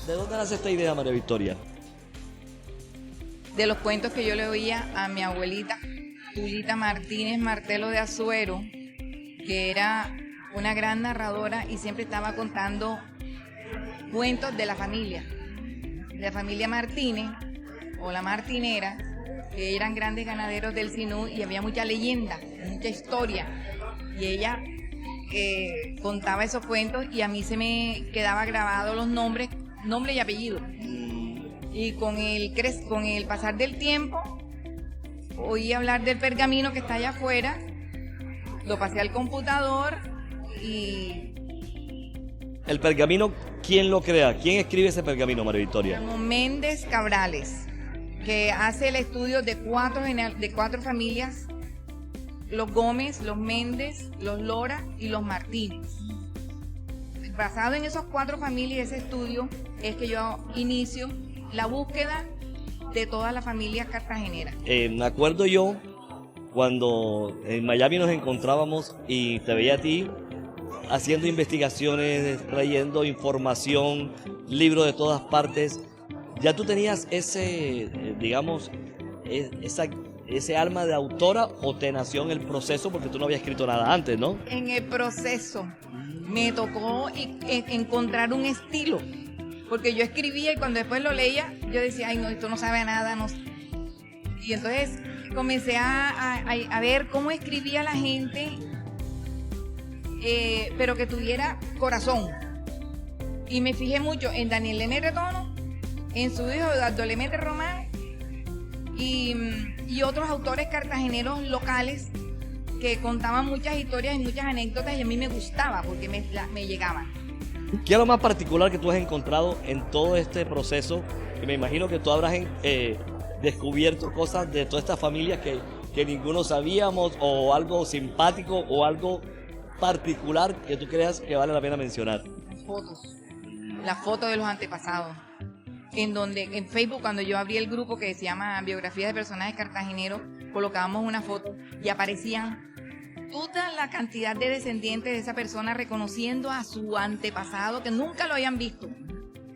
¿De dónde nace esta idea, María Victoria? De los cuentos que yo le oía a mi abuelita, Tulita Martínez Martelo de Azuero, que era una gran narradora y siempre estaba contando cuentos de la familia Martínez o la Martinera, que eran grandes ganaderos del Sinú y había mucha leyenda, mucha historia. Y ella contaba esos cuentos y a mí se me quedaba grabado los nombres y apellidos. Y con el pasar del tiempo, oí hablar del pergamino que está allá afuera, lo pasé al computador y... ¿El pergamino quién lo crea? ¿Quién escribe ese pergamino, María Victoria? Méndez Cabrales, que hace el estudio de cuatro familias: los Gómez, los Méndez, los Lora y los Martínez. Basado en esas 4 familias, ese estudio, es que yo inicio la búsqueda de todas las familias cartageneras. Me acuerdo yo cuando en Miami nos encontrábamos y te veía a ti haciendo investigaciones, trayendo información, libros de todas partes. Ya tú tenías ese, digamos, ese alma de autora, o te nació en el proceso porque tú no habías escrito nada antes, ¿no? En el proceso me tocó encontrar un estilo, porque yo escribía y cuando después lo leía, yo decía, ay no, esto no sabe a nada, no. Y entonces comencé a ver cómo escribía la gente, pero que tuviera corazón. Y me fijé mucho en Daniel N. Retono, en su hijo Eduardo Lemete Román y otros autores cartageneros locales que contaban muchas historias y muchas anécdotas, y a mí me gustaba porque me llegaban. ¿Qué es lo más particular que tú has encontrado en todo este proceso? Que me imagino que tú habrás descubierto cosas de todas estas familias que ninguno sabíamos, o algo simpático o algo particular que tú creas que vale la pena mencionar. Las fotos de los antepasados. En Facebook, cuando yo abrí el grupo que se llama Biografías de Personajes Cartageneros, colocábamos una foto y aparecían toda la cantidad de descendientes de esa persona reconociendo a su antepasado, que nunca lo habían visto.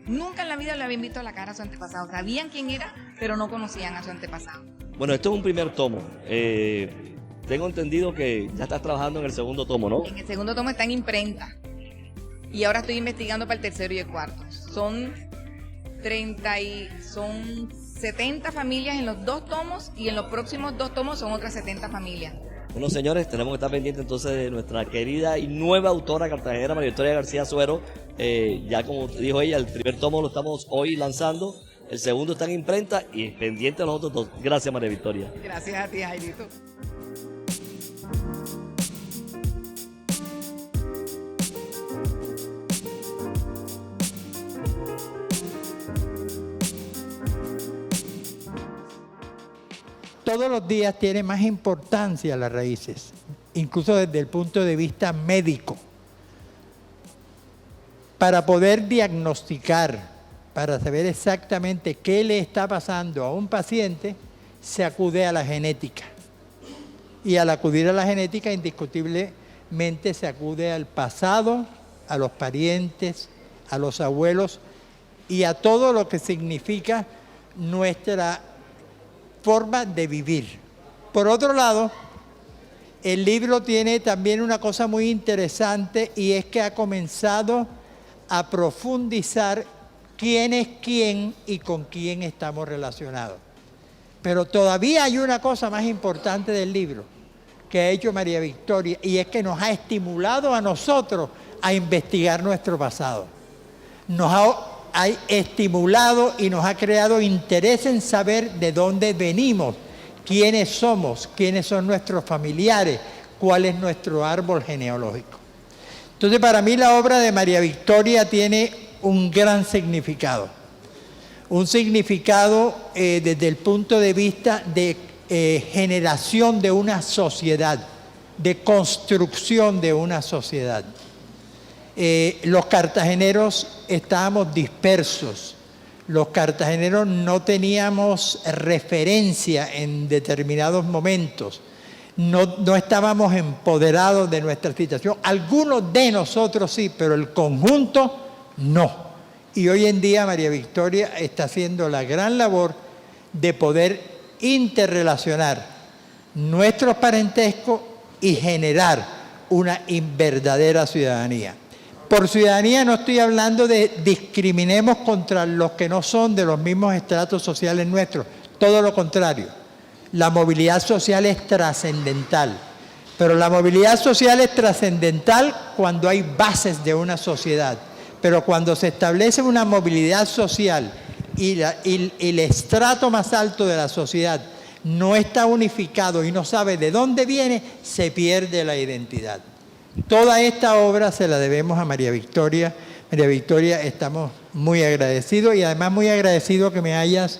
Nunca en la vida le habían visto la cara a su antepasado. Sabían quién era, pero no conocían a su antepasado. Bueno, esto es un primer tomo. Tengo entendido que ya estás trabajando en el segundo tomo, ¿no? En el segundo tomo está en imprenta. Y ahora estoy investigando para el tercero y el cuarto. Son 70 familias en los 2 tomos, y en los próximos 2 tomos son otras 70 familias. Bueno, señores, tenemos que estar pendientes entonces de nuestra querida y nueva autora cartagenera, María Victoria García Azuero. Ya como dijo ella, el primer tomo lo estamos hoy lanzando, el segundo está en imprenta y pendiente de los otros 2. Gracias, María Victoria. Gracias a ti, Jairito. Todos los días tiene más importancia las raíces, incluso desde el punto de vista médico. Para poder diagnosticar, para saber exactamente qué le está pasando a un paciente, se acude a la genética. Y al acudir a la genética, indiscutiblemente se acude al pasado, a los parientes, a los abuelos y a todo lo que significa nuestra forma de vivir. Por otro lado, el libro tiene también una cosa muy interesante, y es que ha comenzado a profundizar quién es quién y con quién estamos relacionados. Pero todavía hay una cosa más importante del libro que ha hecho María Victoria, y es que nos ha estimulado a nosotros a investigar nuestro pasado. Nos ha estimulado y nos ha creado interés en saber de dónde venimos, quiénes somos, quiénes son nuestros familiares, cuál es nuestro árbol genealógico. Entonces, para mí la obra de María Victoria tiene un gran significado. Un significado desde el punto de vista de generación de una sociedad, de construcción de una sociedad. Los cartageneros estábamos dispersos, los cartageneros no teníamos referencia en determinados momentos, no estábamos empoderados de nuestra situación. Algunos de nosotros sí, pero el conjunto no. Y hoy en día María Victoria está haciendo la gran labor de poder interrelacionar nuestros parentescos y generar una verdadera ciudadanía. Por ciudadanía no estoy hablando de discriminemos contra los que no son de los mismos estratos sociales nuestros, todo lo contrario. La movilidad social es trascendental, pero la movilidad social es trascendental cuando hay bases de una sociedad. Pero cuando se establece una movilidad social y el estrato más alto de la sociedad no está unificado y no sabe de dónde viene, se pierde la identidad. Toda esta obra se la debemos a María Victoria. María Victoria, estamos muy agradecidos y además muy agradecido que me hayas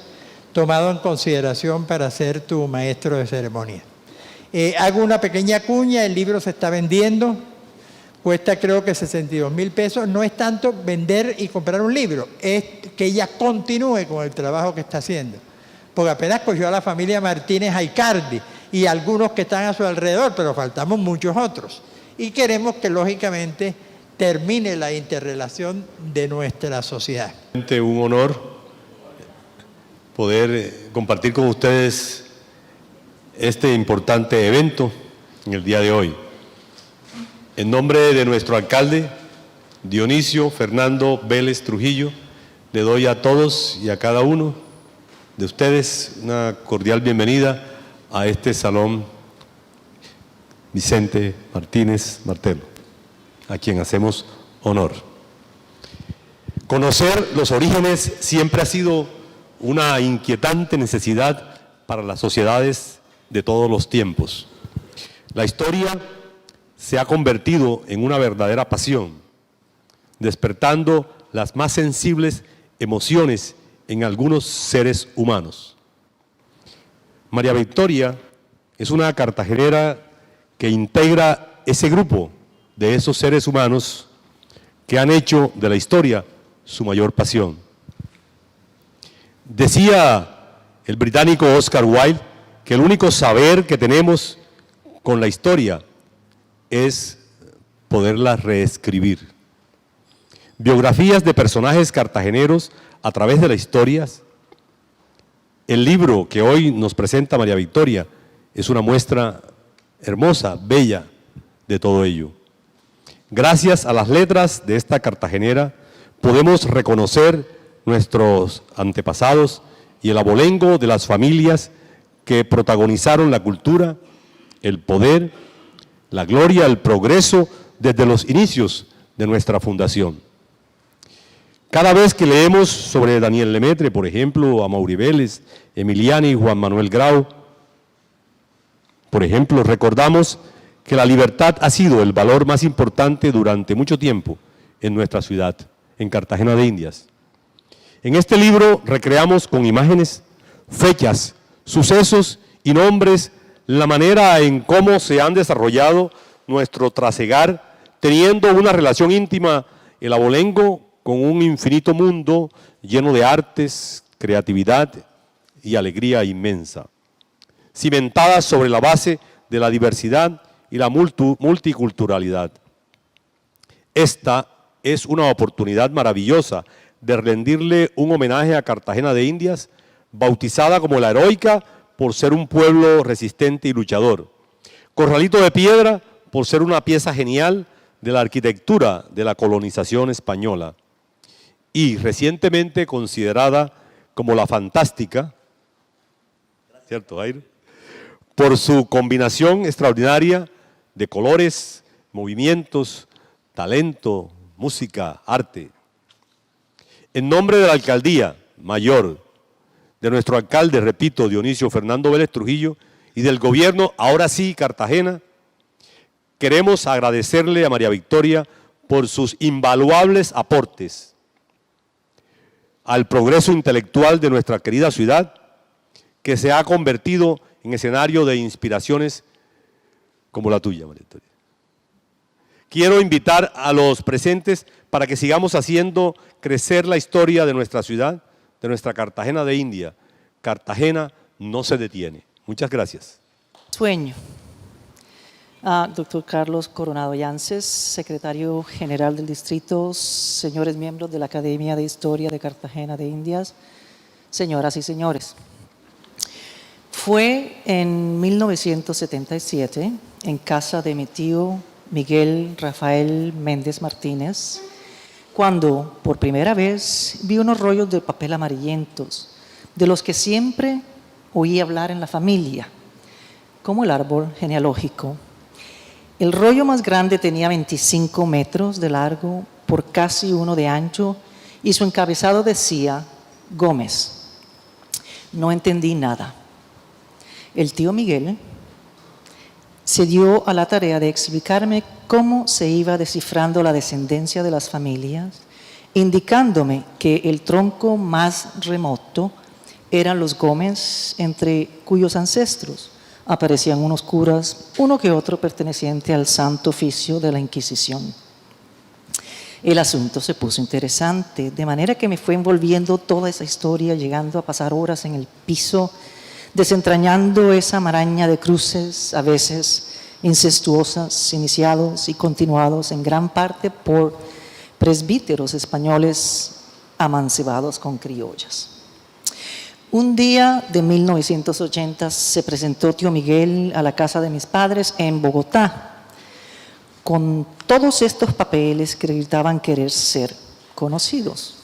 tomado en consideración para ser tu maestro de ceremonia. Hago una pequeña cuña, el libro se está vendiendo, cuesta creo que 62.000 pesos. No es tanto vender y comprar un libro, es que ella continúe con el trabajo que está haciendo. Porque apenas cogió a la familia Martínez Aicardi y algunos que están a su alrededor, pero faltamos muchos otros. Y queremos que lógicamente termine la interrelación de nuestra sociedad. Un honor poder compartir con ustedes este importante evento en el día de hoy. En nombre de nuestro alcalde, Dionisio Fernando Vélez Trujillo, le doy a todos y a cada uno de ustedes una cordial bienvenida a este Salón Vicente Martínez Martelo, a quien hacemos honor. Conocer los orígenes siempre ha sido una inquietante necesidad para las sociedades de todos los tiempos. La historia se ha convertido en una verdadera pasión, despertando las más sensibles emociones en algunos seres humanos. María Victoria es una cartagenera que integra ese grupo de esos seres humanos que han hecho de la historia su mayor pasión. Decía el británico Oscar Wilde que el único saber que tenemos con la historia es poderla reescribir. Biografías de personajes cartageneros a través de las historias. El libro que hoy nos presenta María Victoria es una muestra hermosa, bella de todo ello. Gracias a las letras de esta cartagenera podemos reconocer nuestros antepasados y el abolengo de las familias que protagonizaron la cultura, el poder, la gloria, el progreso desde los inicios de nuestra fundación. Cada vez que leemos sobre Daniel Lemaitre, por ejemplo, Amaury Vélez, Emiliani y Juan Manuel Grau, por ejemplo, recordamos que la libertad ha sido el valor más importante durante mucho tiempo en nuestra ciudad, en Cartagena de Indias. En este libro recreamos con imágenes, fechas, sucesos y nombres la manera en cómo se han desarrollado nuestro trasegar, teniendo una relación íntima el abolengo con un infinito mundo lleno de artes, creatividad y alegría inmensa, cimentada sobre la base de la diversidad y la multiculturalidad. Esta es una oportunidad maravillosa de rendirle un homenaje a Cartagena de Indias, bautizada como la heroica por ser un pueblo resistente y luchador, Corralito de Piedra por ser una pieza genial de la arquitectura de la colonización española y recientemente considerada como la fantástica, ¿cierto, Aire?, por su combinación extraordinaria de colores, movimientos, talento, música, arte. En nombre de la Alcaldía Mayor, de nuestro alcalde, repito, Dionisio Fernando Vélez Trujillo, y del gobierno, ahora sí, Cartagena, queremos agradecerle a María Victoria por sus invaluables aportes al progreso intelectual de nuestra querida ciudad, que se ha convertido en escenario de inspiraciones como la tuya, María Victoria. Quiero invitar a los presentes para que sigamos haciendo crecer la historia de nuestra ciudad, de nuestra Cartagena de India. Cartagena no se detiene. Muchas gracias. Sueño. Doctor Carlos Coronado Yances, secretario general del distrito, señores miembros de la Academia de Historia de Cartagena de Indias, señoras y señores. Fue en 1977, en casa de mi tío Miguel Rafael Méndez Martínez, cuando por primera vez vi unos rollos de papel amarillentos, de los que siempre oí hablar en la familia, como el árbol genealógico. El rollo más grande tenía 25 metros de largo por casi 1 de ancho y su encabezado decía Gómez. No entendí nada. El tío Miguel se dio a la tarea de explicarme cómo se iba descifrando la descendencia de las familias, indicándome que el tronco más remoto eran los Gómez, entre cuyos ancestros aparecían unos curas, uno que otro perteneciente al Santo Oficio de la Inquisición. El asunto se puso interesante, de manera que me fue envolviendo toda esa historia, llegando a pasar horas en el piso, desentrañando esa maraña de cruces, a veces incestuosas, iniciados y continuados en gran parte por presbíteros españoles amancebados con criollas. Un día de 1980 se presentó tío Miguel a la casa de mis padres en Bogotá, con todos estos papeles que gritaban querer ser conocidos.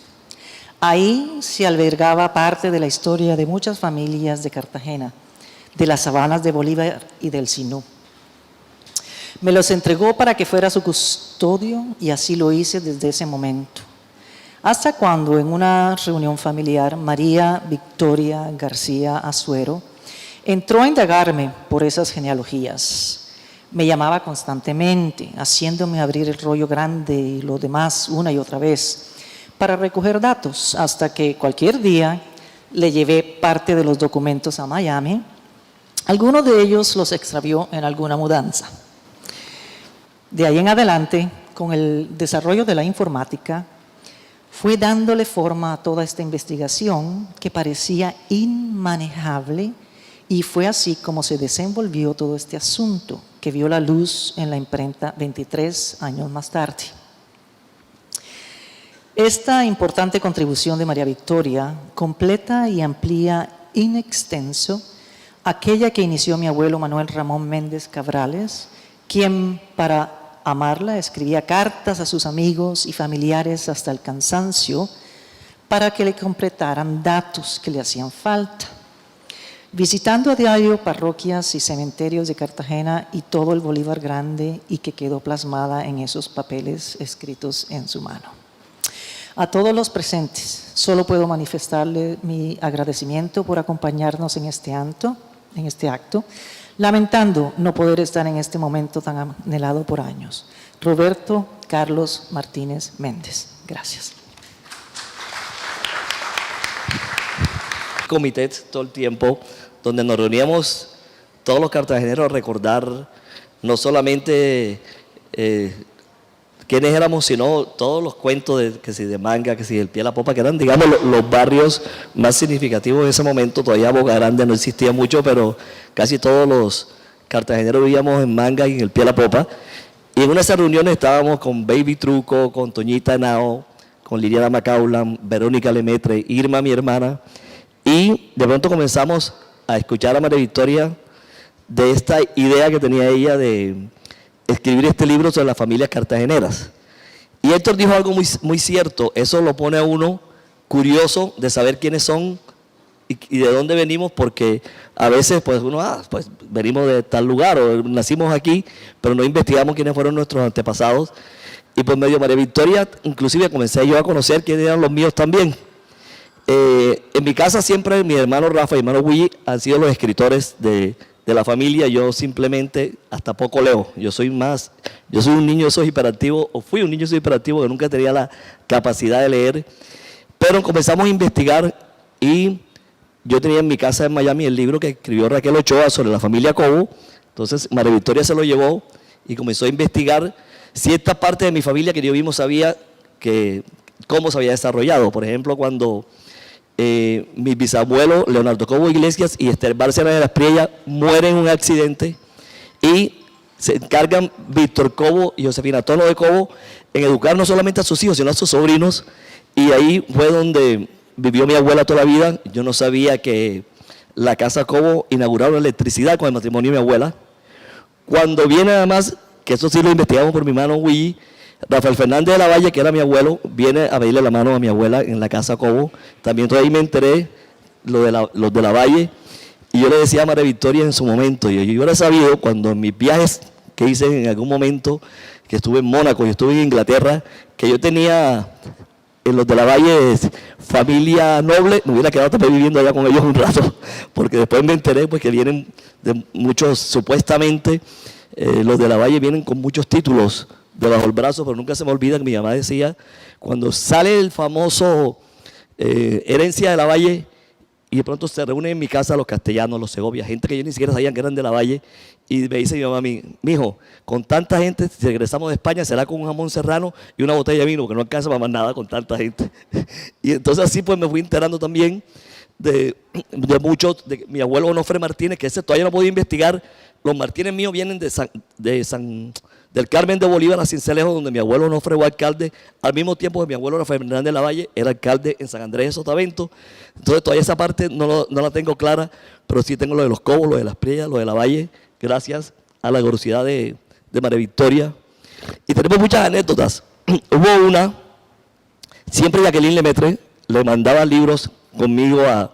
Ahí se albergaba parte de la historia de muchas familias de Cartagena, de las sabanas de Bolívar y del Sinú. Me los entregó para que fuera su custodio y así lo hice desde ese momento. Hasta cuando en una reunión familiar, María Victoria García Azuero entró a indagarme por esas genealogías. Me llamaba constantemente, haciéndome abrir el rollo grande y lo demás una y otra vez, para recoger datos, hasta que cualquier día le llevé parte de los documentos a Miami. Algunos de ellos los extravió en alguna mudanza. De ahí en adelante, con el desarrollo de la informática, fue dándole forma a toda esta investigación que parecía inmanejable, y fue así como se desenvolvió todo este asunto, que vio la luz en la imprenta 23 años más tarde. Esta importante contribución de María Victoria completa y amplía in extenso aquella que inició mi abuelo Manuel Ramón Méndez Cabrales, quien para amarla escribía cartas a sus amigos y familiares hasta el cansancio para que le completaran datos que le hacían falta. Visitando a diario parroquias y cementerios de Cartagena y todo el Bolívar Grande, y que quedó plasmada en esos papeles escritos en su mano. A todos los presentes, solo puedo manifestarle mi agradecimiento por acompañarnos en este acto, lamentando no poder estar en este momento tan anhelado por años. Roberto Carlos Martínez Méndez. Gracias. Comité todo el tiempo, donde nos reuníamos todos los cartageneros a recordar no solamente quiénes éramos, sino todos los cuentos de Manga, que si del Pie a la Popa, que eran, digamos, los barrios más significativos en ese momento. Todavía Boca Grande no existía mucho, pero casi todos los cartageneros vivíamos en Manga y en el Pie a la Popa. Y en una de esas reuniones estábamos con Baby Truco, con Toñita Henao, con Liliana Macaulan, Verónica Lemetre, Irma, mi hermana, y de pronto comenzamos a escuchar a María Victoria de esta idea que tenía ella de escribir este libro sobre las familias cartageneras. Y Héctor dijo algo muy, muy cierto. Eso lo pone a uno curioso de saber quiénes son y de dónde venimos, porque a veces pues uno, pues venimos de tal lugar o nacimos aquí, pero no investigamos quiénes fueron nuestros antepasados. Y por medio de María Victoria, inclusive comencé yo a conocer quiénes eran los míos también. En mi casa siempre mi hermano Rafa y mi hermano Willy han sido los escritores de la familia. Yo simplemente hasta poco leo. Yo soy un niño, soy hiperactivo, o fui un niño, soy hiperactivo, que nunca tenía la capacidad de leer. Pero comenzamos a investigar y yo tenía en mi casa en Miami el libro que escribió Raquel Ochoa sobre la familia Cobo. Entonces María Victoria se lo llevó y comenzó a investigar cierta parte de mi familia que yo mismo sabía cómo se había desarrollado. Por ejemplo, cuando mi bisabuelo Leonardo Cobo Iglesias y Esther Bárcena de las Priellas mueren en un accidente, y se encargan Víctor Cobo y Josefina Tono de Cobo en educar no solamente a sus hijos, sino a sus sobrinos. Y ahí fue donde vivió mi abuela toda la vida. Yo no sabía que la Casa Cobo inauguraron electricidad con el matrimonio de mi abuela. Cuando viene además, que eso sí lo investigamos por mi hermano Willy, Rafael Fernández de la Valle, que era mi abuelo, viene a pedirle la mano a mi abuela en la Casa Cobo. También entonces ahí me enteré los de la Valle. Y yo le decía a María Victoria en su momento, yo hubiera sabido cuando en mis viajes que hice en algún momento, que estuve en Mónaco y estuve en Inglaterra, que yo tenía en los de la Valle familia noble, me hubiera quedado también viviendo allá con ellos un rato, porque después me enteré pues, que vienen de muchos, supuestamente, los de la Valle vienen con muchos títulos debajo del brazo, pero nunca se me olvida que mi mamá decía, cuando sale el famoso herencia de la Valle, y de pronto se reúnen en mi casa los castellanos, los segovias, gente que yo ni siquiera sabía que eran de la Valle, y me dice mi mamá a mí, mijo, con tanta gente, si regresamos de España será con un jamón serrano y una botella de vino, porque no alcanza para más nada con tanta gente. Y entonces así pues me fui enterando también de muchos, de mi abuelo Onofre Martínez, que ese todavía no podía investigar. Los Martínez míos vienen del Carmen de Bolívar a Cincelejo, donde mi abuelo Onofre fue alcalde, al mismo tiempo que mi abuelo Rafael Fernández de la Valle era alcalde en San Andrés de Sotavento. Entonces todavía esa parte no la tengo clara, pero sí tengo lo de los Cobos, lo de las Priellas, lo de la Valle, gracias a la grosidad de María Victoria. Y tenemos muchas anécdotas. Hubo una, siempre Jacqueline Lemaitre le mandaba libros conmigo a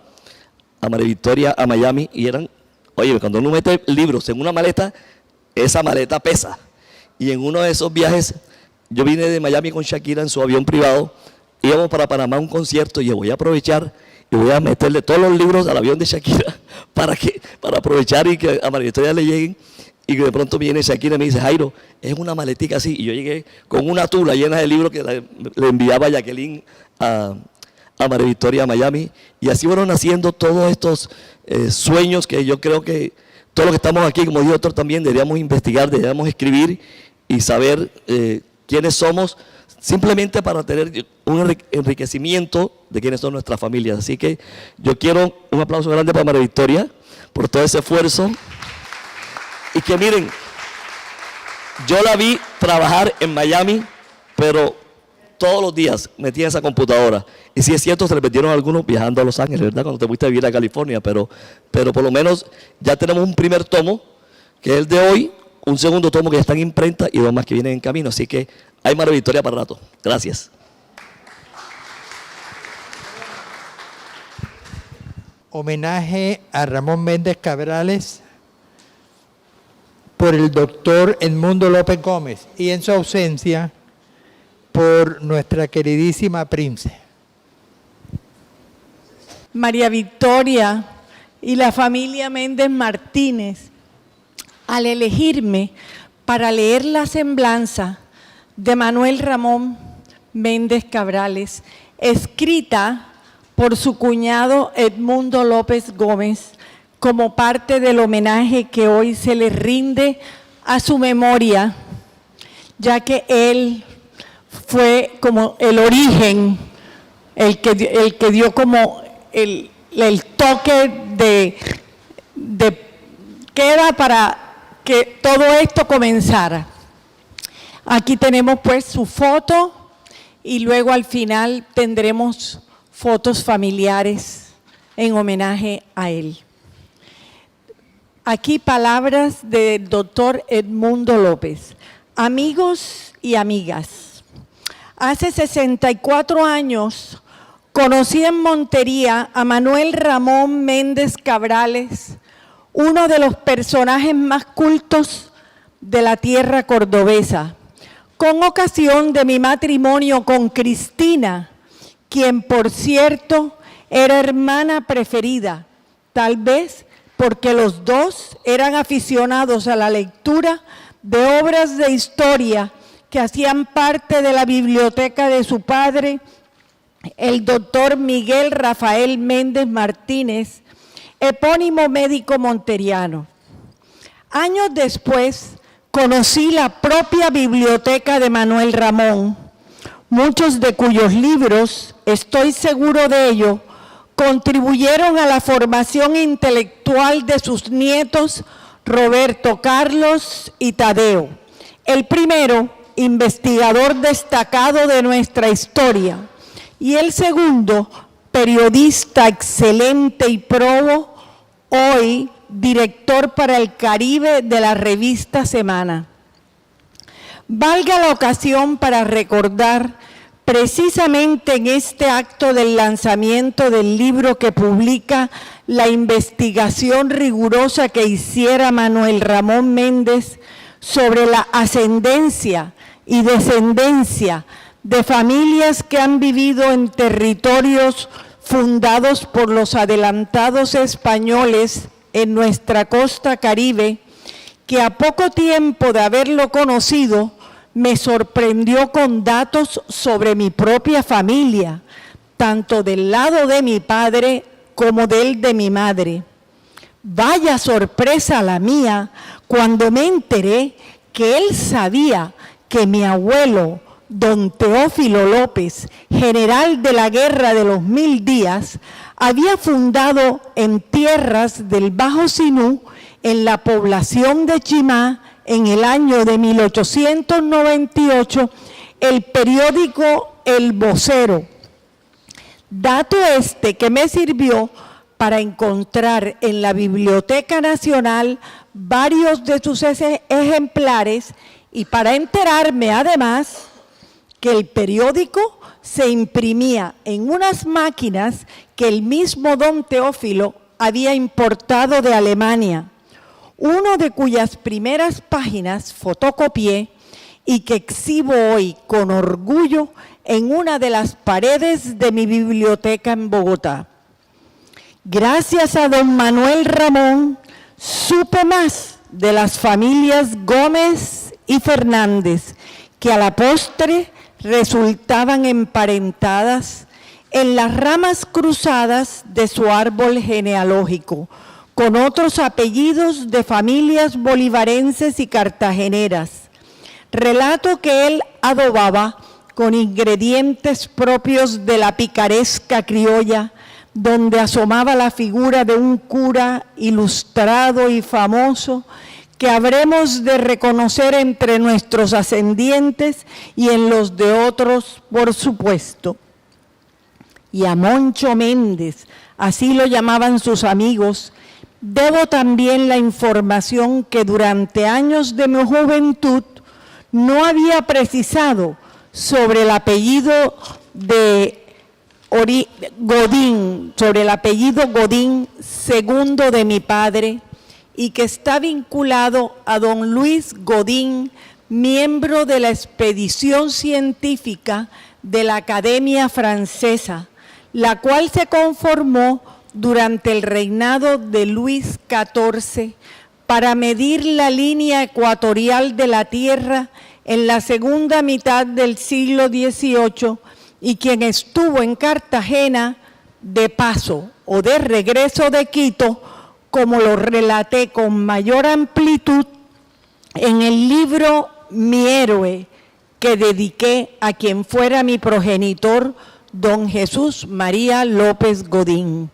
María Victoria a Miami, y eran, oye, cuando uno mete libros en una maleta, esa maleta pesa. Y en uno de esos viajes, yo vine de Miami con Shakira en su avión privado, íbamos para Panamá a un concierto, y yo voy a aprovechar y voy a meterle todos los libros al avión de Shakira para aprovechar y que a María Victoria le lleguen. Y que de pronto viene Shakira y me dice, Jairo, es una maletica así. Y yo llegué con una tula llena de libros que le enviaba Jacqueline a María Victoria a Miami. Y así fueron naciendo todos estos sueños que yo creo que todos los que estamos aquí, como dijo otro también, deberíamos investigar, deberíamos escribir y saber quiénes somos, simplemente para tener un enriquecimiento de quiénes son nuestras familias. Así que yo quiero un aplauso grande para María Victoria por todo ese esfuerzo. Y que miren, yo la vi trabajar en Miami, pero todos los días metía en esa computadora. Y sí es cierto, se le metieron algunos viajando a Los Ángeles, ¿verdad? Cuando te fuiste a vivir a California, pero por lo menos ya tenemos un primer tomo, que es el de hoy, un segundo tomo que ya está en imprenta y dos más que vienen en camino. Así que hay María Victoria para rato. Gracias. Homenaje a Ramón Méndez Cabrales por el doctor Edmundo López Gómez, y en su ausencia por nuestra queridísima Prince. María Victoria y la familia Méndez Martínez, al elegirme para leer la semblanza de Manuel Ramón Méndez Cabrales, escrita por su cuñado Edmundo López Gómez, como parte del homenaje que hoy se le rinde a su memoria, ya que él fue como el origen, el que dio como el toque de que era para que todo esto comenzara. Aquí tenemos pues su foto, y luego al final tendremos fotos familiares en homenaje a él. Aquí palabras del doctor Edmundo López. Amigos y amigas, hace 64 años conocí en Montería a Manuel Ramón Méndez Cabrales, uno de los personajes más cultos de la tierra cordobesa, con ocasión de mi matrimonio con Cristina, quien por cierto era hermana preferida, tal vez porque los dos eran aficionados a la lectura de obras de historia que hacían parte de la biblioteca de su padre, el doctor Miguel Rafael Méndez Martínez, epónimo médico monteriano. Años después, conocí la propia biblioteca de Manuel Ramón, muchos de cuyos libros, estoy seguro de ello, contribuyeron a la formación intelectual de sus nietos, Roberto Carlos y Tadeo. El primero, investigador destacado de nuestra historia, y el segundo, periodista excelente y probo, hoy director para el Caribe de la revista Semana. Valga la ocasión para recordar precisamente en este acto del lanzamiento del libro que publica la investigación rigurosa que hiciera Manuel Ramón Méndez sobre la ascendencia y descendencia de familias que han vivido en territorios fundados por los adelantados españoles en nuestra costa caribe, que a poco tiempo de haberlo conocido me sorprendió con datos sobre mi propia familia, tanto del lado de mi padre como del de mi madre. Vaya sorpresa la mía cuando me enteré que él sabía que mi abuelo, don Teófilo López, general de la Guerra de los 1000 Días, había fundado en tierras del Bajo Sinú, en la población de Chimá, en el año de 1898, el periódico El Vocero. Dato este que me sirvió para encontrar en la Biblioteca Nacional varios de sus ejemplares y para enterarme además que el periódico se imprimía en unas máquinas que el mismo don Teófilo había importado de Alemania, uno de cuyas primeras páginas fotocopié y que exhibo hoy con orgullo en una de las paredes de mi biblioteca en Bogotá. Gracias a don Manuel Ramón, supe más de las familias Gómez y Fernández, que a la postre resultaban emparentadas en las ramas cruzadas de su árbol genealógico, con otros apellidos de familias bolivarenses y cartageneras. Relato que él adobaba con ingredientes propios de la picaresca criolla, donde asomaba la figura de un cura ilustrado y famoso que habremos de reconocer entre nuestros ascendientes y en los de otros, por supuesto. Y a Moncho Méndez, así lo llamaban sus amigos, debo también la información que durante años de mi juventud no había precisado sobre el apellido de Godín, sobre el apellido Godín, segundo de mi padre, y que está vinculado a don Luis Godín, miembro de la expedición científica de la Academia Francesa, la cual se conformó durante el reinado de Luis XIV para medir la línea ecuatorial de la Tierra en la segunda mitad del siglo XVIII, y quien estuvo en Cartagena de paso o de regreso de Quito, como lo relaté con mayor amplitud en el libro Mi Héroe, que dediqué a quien fuera mi progenitor, don Jesús María López Godín.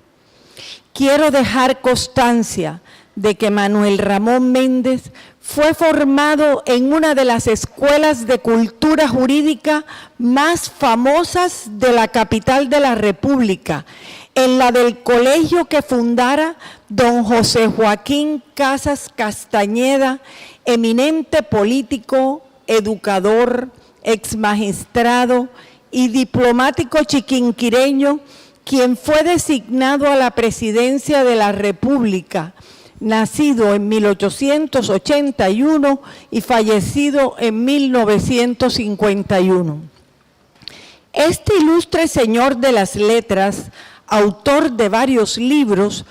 Quiero dejar constancia de que Manuel Ramón Méndez fue formado en una de las escuelas de cultura jurídica más famosas de la capital de la República, en la del colegio que fundara don José Joaquín Casas Castañeda, eminente político, educador, exmagistrado y diplomático chiquinquireño, quien fue designado a la presidencia de la República, nacido en 1881 y fallecido en 1951. Este ilustre señor de las letras, autor de varios libros,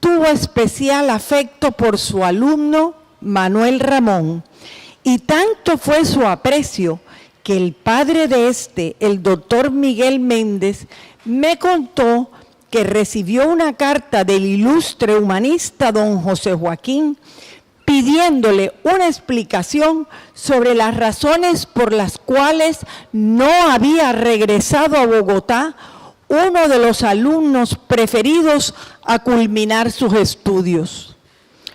tuvo especial afecto por su alumno Manuel Ramón, y tanto fue su aprecio que el padre de este, el doctor Miguel Méndez, me contó que recibió una carta del ilustre humanista don José Joaquín pidiéndole una explicación sobre las razones por las cuales no había regresado a Bogotá uno de los alumnos preferidos a culminar sus estudios.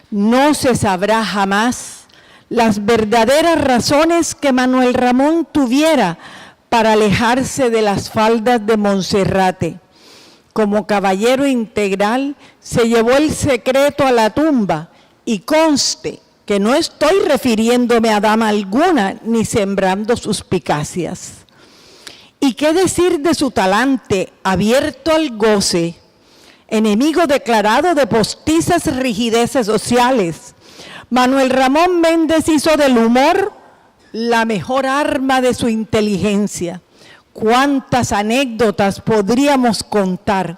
No se sabrá jamás las verdaderas razones que Manuel Ramón tuviera para alejarse de las faldas de Monserrate. Como caballero integral, se llevó el secreto a la tumba y conste que no estoy refiriéndome a dama alguna ni sembrando suspicacias. ¿Y qué decir de su talante abierto al goce? Enemigo declarado de postizas rigideces sociales, Manuel Ramón Méndez hizo del humor la mejor arma de su inteligencia. Cuántas anécdotas podríamos contar,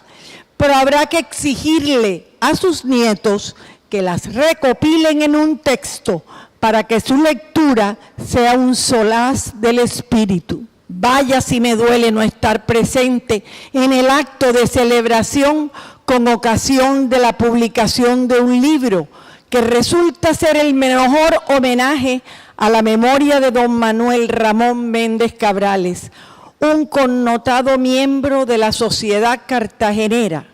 pero habrá que exigirle a sus nietos que las recopilen en un texto para que su lectura sea un solaz del espíritu. Vaya si me duele no estar presente en el acto de celebración con ocasión de la publicación de un libro que resulta ser el mejor homenaje a la memoria de don Manuel Ramón Méndez Cabrales, un connotado miembro de la sociedad cartagenera.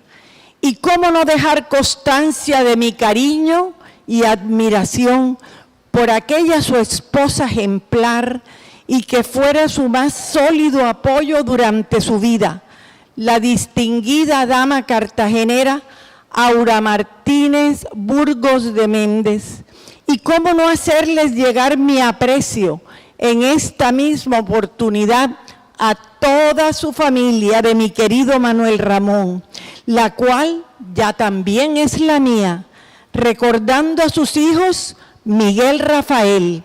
Y cómo no dejar constancia de mi cariño y admiración por aquella su esposa ejemplar y que fuera su más sólido apoyo durante su vida, la distinguida dama cartagenera Aura Martínez Burgos de Méndez. Y cómo no hacerles llegar mi aprecio en esta misma oportunidad a toda su familia de mi querido Manuel Ramón, la cual ya también es la mía, recordando a sus hijos Miguel Rafael,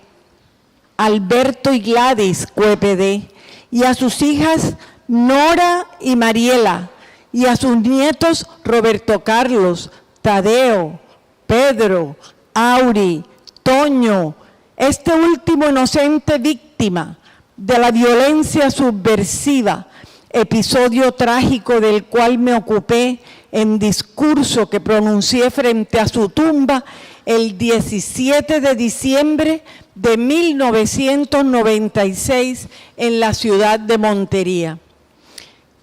Alberto y Gladys Cuepede, y a sus hijas Nora y Mariela, y a sus nietos Roberto Carlos, Tadeo, Pedro, Auri, Toño, este último inocente víctima de la violencia subversiva, episodio trágico del cual me ocupé en discurso que pronuncié frente a su tumba el 17 de diciembre de 1996 en la ciudad de Montería.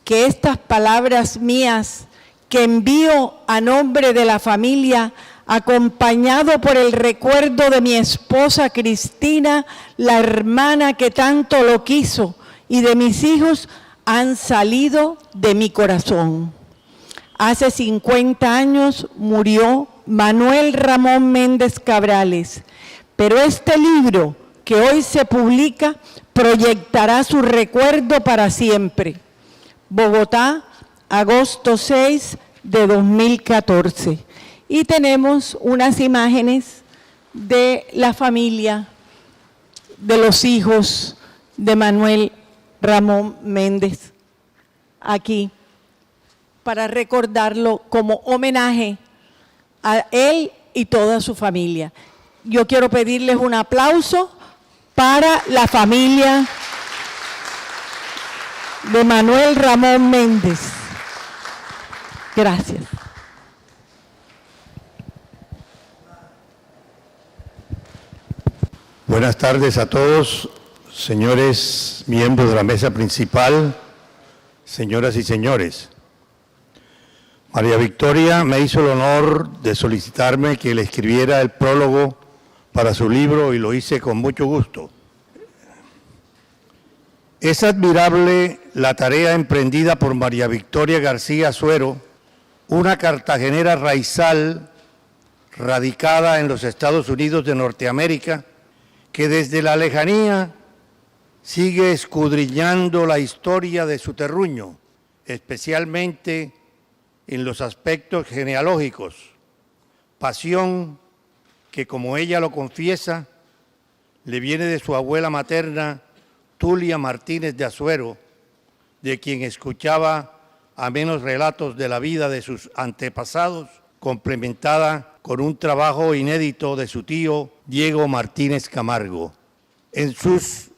Que estas palabras mías que envío a nombre de la familia, acompañado por el recuerdo de mi esposa Cristina, la hermana que tanto lo quiso, y de mis hijos, han salido de mi corazón. Hace 50 años murió Manuel Ramón Méndez Cabrales, pero este libro que hoy se publica proyectará su recuerdo para siempre. Bogotá, agosto 6 de 2014. Y tenemos unas imágenes de la familia, de los hijos de Manuel Ramón Méndez, aquí, para recordarlo como homenaje a él y toda su familia. Yo quiero pedirles un aplauso para la familia de Manuel Ramón Méndez. Gracias. Buenas tardes a todos, señores miembros de la mesa principal, señoras y señores. María Victoria me hizo el honor de solicitarme que le escribiera el prólogo para su libro y lo hice con mucho gusto. Es admirable la tarea emprendida por María Victoria García Suero, una cartagenera raizal radicada en los Estados Unidos de Norteamérica, que desde la lejanía sigue escudriñando la historia de su terruño, especialmente en los aspectos genealógicos, pasión que, como ella lo confiesa, le viene de su abuela materna, Tulia Martínez de Azuero, de quien escuchaba amenos relatos de la vida de sus antepasados, complementada con un trabajo inédito de su tío Diego Martínez Camargo. En sus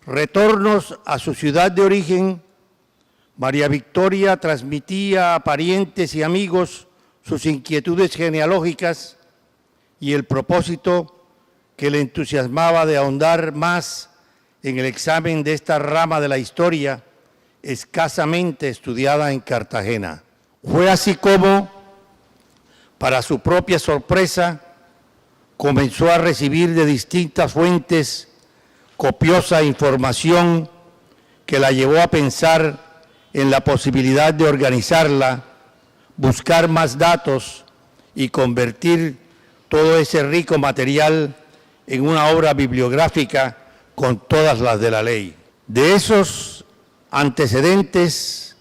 retornos a su ciudad de origen, María Victoria transmitía a parientes y amigos sus inquietudes genealógicas y el propósito que le entusiasmaba de ahondar más en el examen de esta rama de la historia escasamente estudiada en Cartagena. Fue así como, para su propia sorpresa, comenzó a recibir de distintas fuentes copiosa información que la llevó a pensar en la posibilidad de organizarla, buscar más datos y convertir todo ese rico material en una obra bibliográfica con todas las de la ley. De esos antecedentes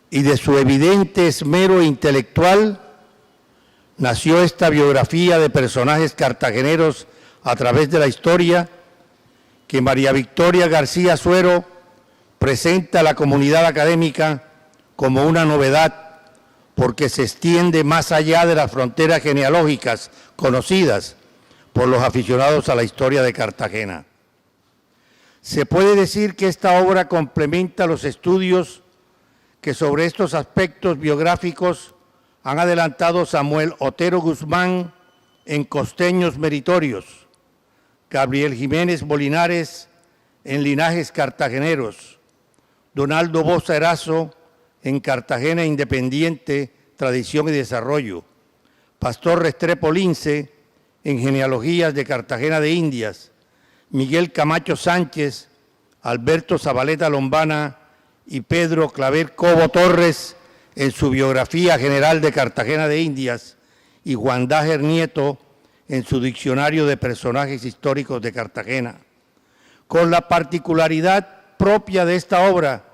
y de su evidente esmero intelectual, nació esta biografía de personajes cartageneros a través de la historia que María Victoria García Suero presenta a la comunidad académica como una novedad porque se extiende más allá de las fronteras genealógicas conocidas por los aficionados a la historia de Cartagena. Se puede decir que esta obra complementa los estudios que sobre estos aspectos biográficos han adelantado Samuel Otero Guzmán en Costeños Meritorios, Gabriel Jiménez Molinares en Linajes Cartageneros, Donaldo Boza Erazo en Cartagena Independiente, Tradición y Desarrollo, Pastor Restrepo Lince en Genealogías de Cartagena de Indias, Miguel Camacho Sánchez, Alberto Zabaleta Lombana y Pedro Claver Cobo Torres en su Biografía General de Cartagena de Indias y Juan Dájer Nieto en su Diccionario de Personajes Históricos de Cartagena, con la particularidad propia de esta obra,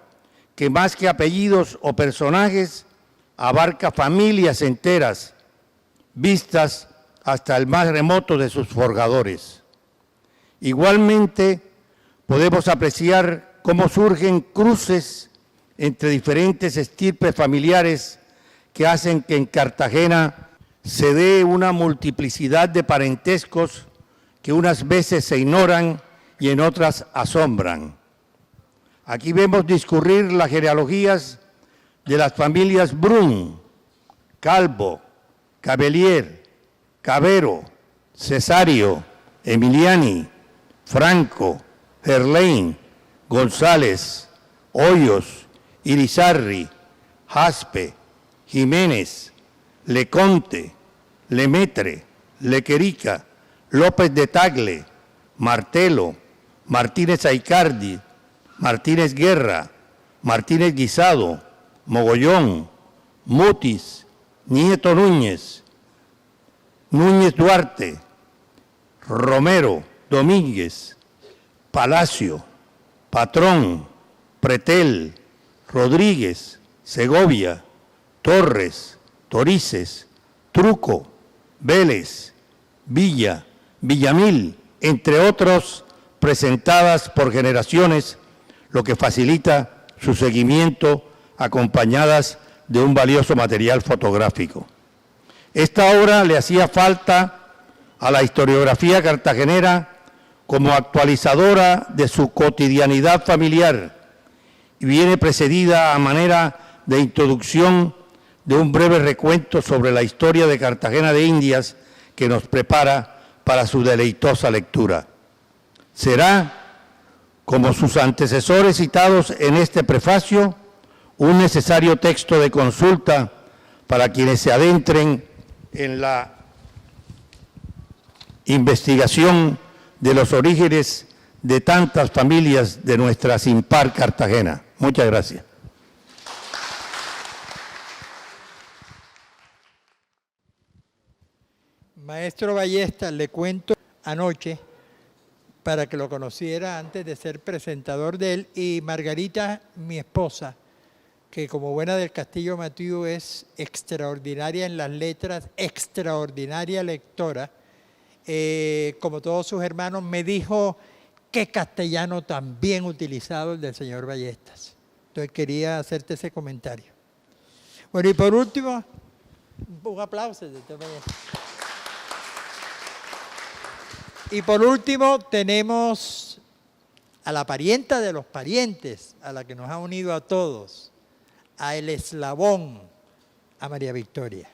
que más que apellidos o personajes, abarca familias enteras, vistas hasta el más remoto de sus forjadores. Igualmente, podemos apreciar cómo surgen cruces entre diferentes estirpes familiares que hacen que en Cartagena se dé una multiplicidad de parentescos que unas veces se ignoran y en otras asombran. Aquí vemos discurrir las genealogías de las familias Brun, Calvo, Cabellier, Cabero, Cesario, Emiliani, Franco, Gerlain, González, Hoyos, Irizarry, Jaspe, Jiménez, Leconte, Lemetre, Lequerica, López de Tagle, Martelo, Martínez Aicardi, Martínez Guerra, Martínez Guisado, Mogollón, Mutis, Nieto Núñez, Núñez Duarte, Romero, Domínguez, Palacio, Patrón, Pretel, Rodríguez, Segovia, Torres, Torices, Truco, Vélez, Villa, Villamil, entre otros, presentadas por generaciones, lo que facilita su seguimiento acompañadas de un valioso material fotográfico. Esta obra le hacía falta a la historiografía cartagenera como actualizadora de su cotidianidad familiar y viene precedida a manera de introducción de un breve recuento sobre la historia de Cartagena de Indias que nos prepara para su deleitosa lectura. Será, como sus antecesores citados en este prefacio, un necesario texto de consulta para quienes se adentren en la investigación de los orígenes de tantas familias de nuestra sin par Cartagena. Muchas gracias. Maestro Ballesta, le cuento anoche para que lo conociera antes de ser presentador de él, y Margarita, mi esposa, que como buena del Castillo Matiu es extraordinaria en las letras, extraordinaria lectora, como todos sus hermanos, me dijo qué castellano tan bien utilizado el del señor Ballestas. Entonces quería hacerte ese comentario. Bueno, y por último, un aplauso. Y por último tenemos a la parienta de los parientes, a la que nos ha unido a todos, a el eslabón, a María Victoria.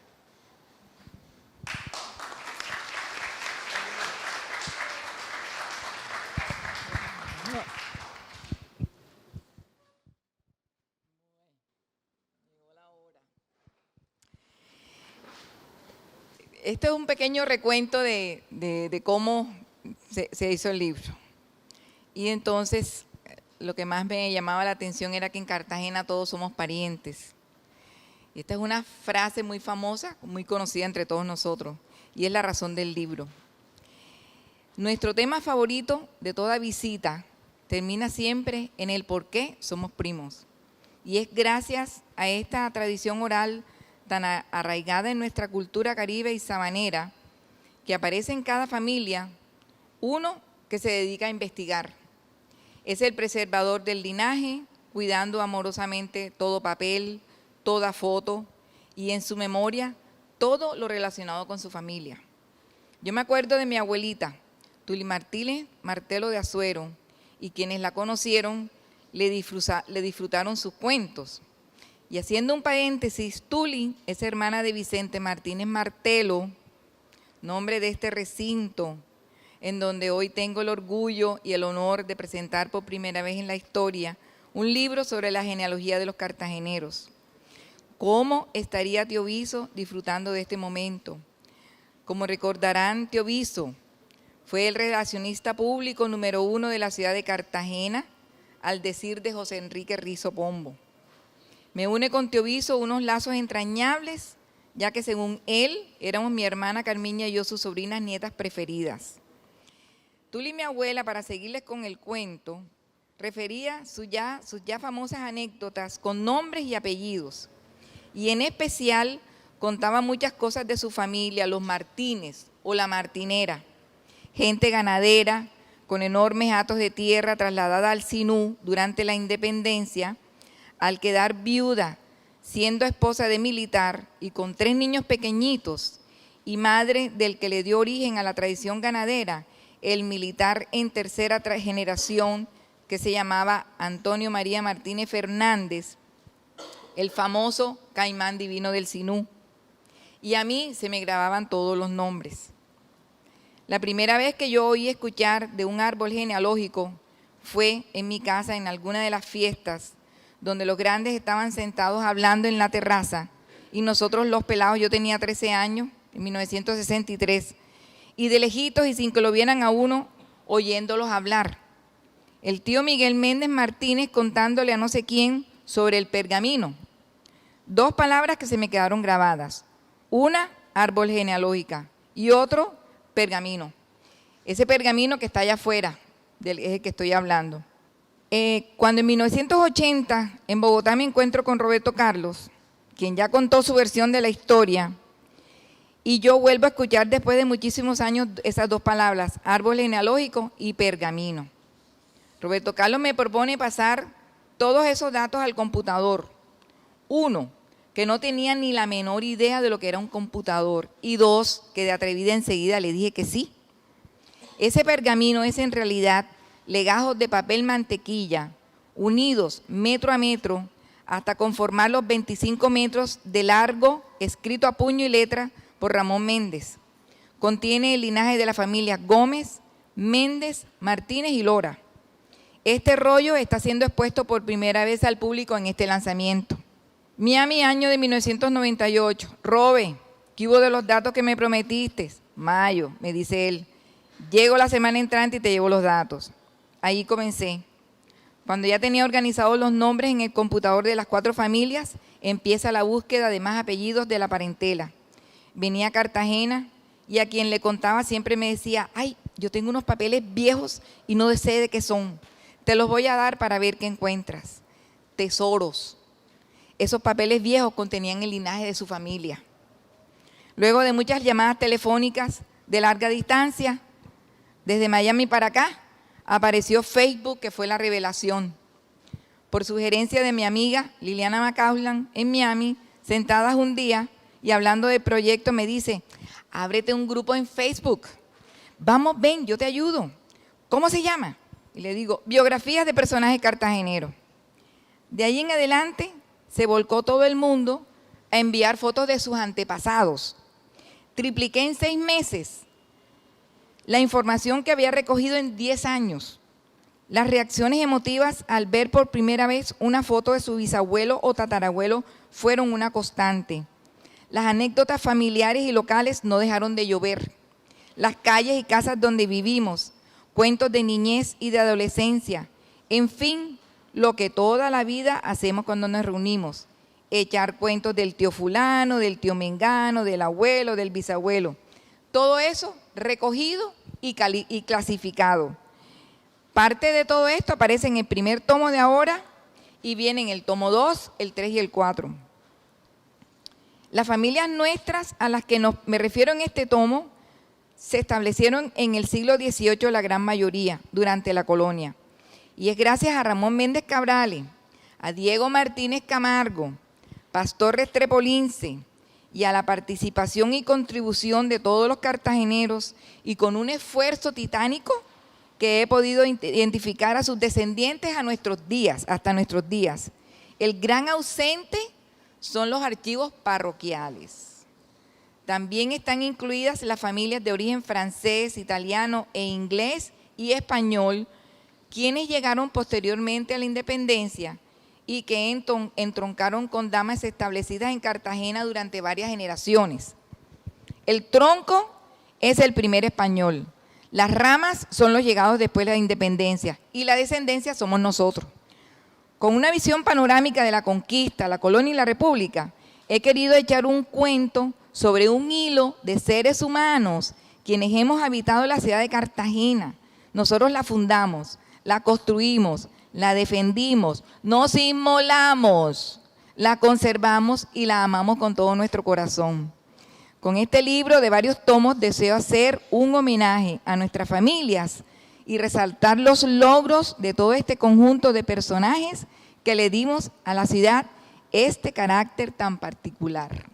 Este es un pequeño recuento de cómo se hizo el libro. Y entonces, lo que más me llamaba la atención era que en Cartagena todos somos parientes. Y esta es una frase muy famosa, muy conocida entre todos nosotros, y es la razón del libro. Nuestro tema favorito de toda visita termina siempre en el por qué somos primos. Y es gracias a esta tradición oral tan arraigada en nuestra cultura caribe y sabanera, que aparece en cada familia uno que se dedica a investigar. Es el preservador del linaje, cuidando amorosamente todo papel, toda foto y en su memoria todo lo relacionado con su familia. Yo me acuerdo de mi abuelita, Tuli Martínez Martelo de Azuero, y quienes la conocieron le disfrutaron sus cuentos. Y haciendo un paréntesis, Tuli es hermana de Vicente Martínez Martelo, nombre de este recinto, en donde hoy tengo el orgullo y el honor de presentar por primera vez en la historia un libro sobre la genealogía de los cartageneros. ¿Cómo estaría Tío Viso disfrutando de este momento? Como recordarán, Tío Viso fue el relacionista público número 1 de la ciudad de Cartagena, al decir de José Enrique Rizo Pombo. Me une con Tío Viso unos lazos entrañables, ya que según él, éramos mi hermana Carmiña y yo sus sobrinas nietas preferidas. Tuli, mi abuela, para seguirles con el cuento, refería sus ya famosas anécdotas con nombres y apellidos. Y en especial contaba muchas cosas de su familia, los Martínez o la Martinera, gente ganadera con enormes hatos de tierra trasladada al Sinú durante la independencia, al quedar viuda, siendo esposa de militar y con 3 niños pequeñitos y madre del que le dio origen a la tradición ganadera, el militar en tercera generación que se llamaba Antonio María Martínez Fernández, el famoso Caimán Divino del Sinú. Y a mí se me grababan todos los nombres. La primera vez que yo oí escuchar de un árbol genealógico fue en mi casa en alguna de las fiestas, donde los grandes estaban sentados hablando en la terraza y nosotros los pelados, yo tenía 13 años, en 1963, y de lejitos y sin que lo vieran a uno, oyéndolos hablar. El tío Miguel Méndez Martínez contándole a no sé quién sobre el pergamino. 2 palabras que se me quedaron grabadas. Una, árbol genealógica, y otro, pergamino. Ese pergamino que está allá afuera, del que estoy hablando. Cuando en 1980 en Bogotá me encuentro con Roberto Carlos, quien ya contó su versión de la historia, y yo vuelvo a escuchar después de muchísimos años esas 2 palabras, árbol genealógico y pergamino. Roberto Carlos me propone pasar todos esos datos al computador. 1, que no tenía ni la menor idea de lo que era un computador, y 2, que de atrevida enseguida le dije que sí. Ese pergamino es en realidad legajos de papel mantequilla, unidos metro a metro, hasta conformar los 25 metros de largo, escrito a puño y letra por Ramón Méndez. Contiene el linaje de la familia Gómez, Méndez, Martínez y Lora. Este rollo está siendo expuesto por primera vez al público en este lanzamiento. Miami, año de 1998. Robe, ¿qué hubo de los datos que me prometiste? Mayo, me dice él. Llego la semana entrante y te llevo los datos. Ahí comencé. Cuando ya tenía organizados los nombres en el computador de las 4 familias, empieza la búsqueda de más apellidos de la parentela. Venía a Cartagena y a quien le contaba siempre me decía, ay, yo tengo unos papeles viejos y no sé de qué son. Te los voy a dar para ver qué encuentras. Tesoros. Esos papeles viejos contenían el linaje de su familia. Luego de muchas llamadas telefónicas de larga distancia, desde Miami para acá, apareció Facebook, que fue la revelación. Por sugerencia de mi amiga Liliana Macaulay en Miami, sentadas un día y hablando del proyecto, me dice, ábrete un grupo en Facebook. Vamos, ven, yo te ayudo. ¿Cómo se llama? Y le digo, biografías de personajes cartageneros. De ahí en adelante se volcó todo el mundo a enviar fotos de sus antepasados. Tripliqué en 6 meses la información que había recogido en 10 años. Las reacciones emotivas al ver por primera vez una foto de su bisabuelo o tatarabuelo fueron una constante. Las anécdotas familiares y locales no dejaron de llover. Las calles y casas donde vivimos, cuentos de niñez y de adolescencia, en fin, lo que toda la vida hacemos cuando nos reunimos. Echar cuentos del tío fulano, del tío mengano, del abuelo, del bisabuelo. Todo eso recogido y clasificado. Parte de todo esto aparece en el primer tomo de ahora y viene en el tomo 2, el 3 y el 4. Las familias nuestras a las que me refiero en este tomo se establecieron en el siglo XVIII la gran mayoría, durante la colonia. Y es gracias a Ramón Méndez Cabrales, a Diego Martínez Camargo, Pastor Restrepo Lince, y a la participación y contribución de todos los cartageneros y con un esfuerzo titánico que he podido identificar a sus descendientes a nuestros días, hasta nuestros días. El gran ausente son los archivos parroquiales. También están incluidas las familias de origen francés, italiano e inglés y español, quienes llegaron posteriormente a la independencia y que entroncaron con damas establecidas en Cartagena durante varias generaciones. El tronco es el primer español, las ramas son los llegados después de la independencia y la descendencia somos nosotros. Con una visión panorámica de la conquista, la colonia y la república, he querido echar un cuento sobre un hilo de seres humanos quienes hemos habitado la ciudad de Cartagena. Nosotros la fundamos, la construimos, la defendimos, nos inmolamos, la conservamos y la amamos con todo nuestro corazón. Con este libro de varios tomos deseo hacer un homenaje a nuestras familias y resaltar los logros de todo este conjunto de personajes que le dimos a la ciudad este carácter tan particular.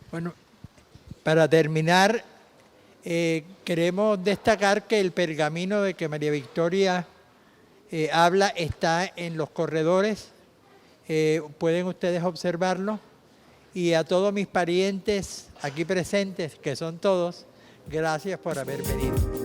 Bueno, para terminar, queremos destacar que el pergamino de que María Victoria habla está en los corredores, pueden ustedes observarlo, y a todos mis parientes aquí presentes, que son todos, gracias por haber venido.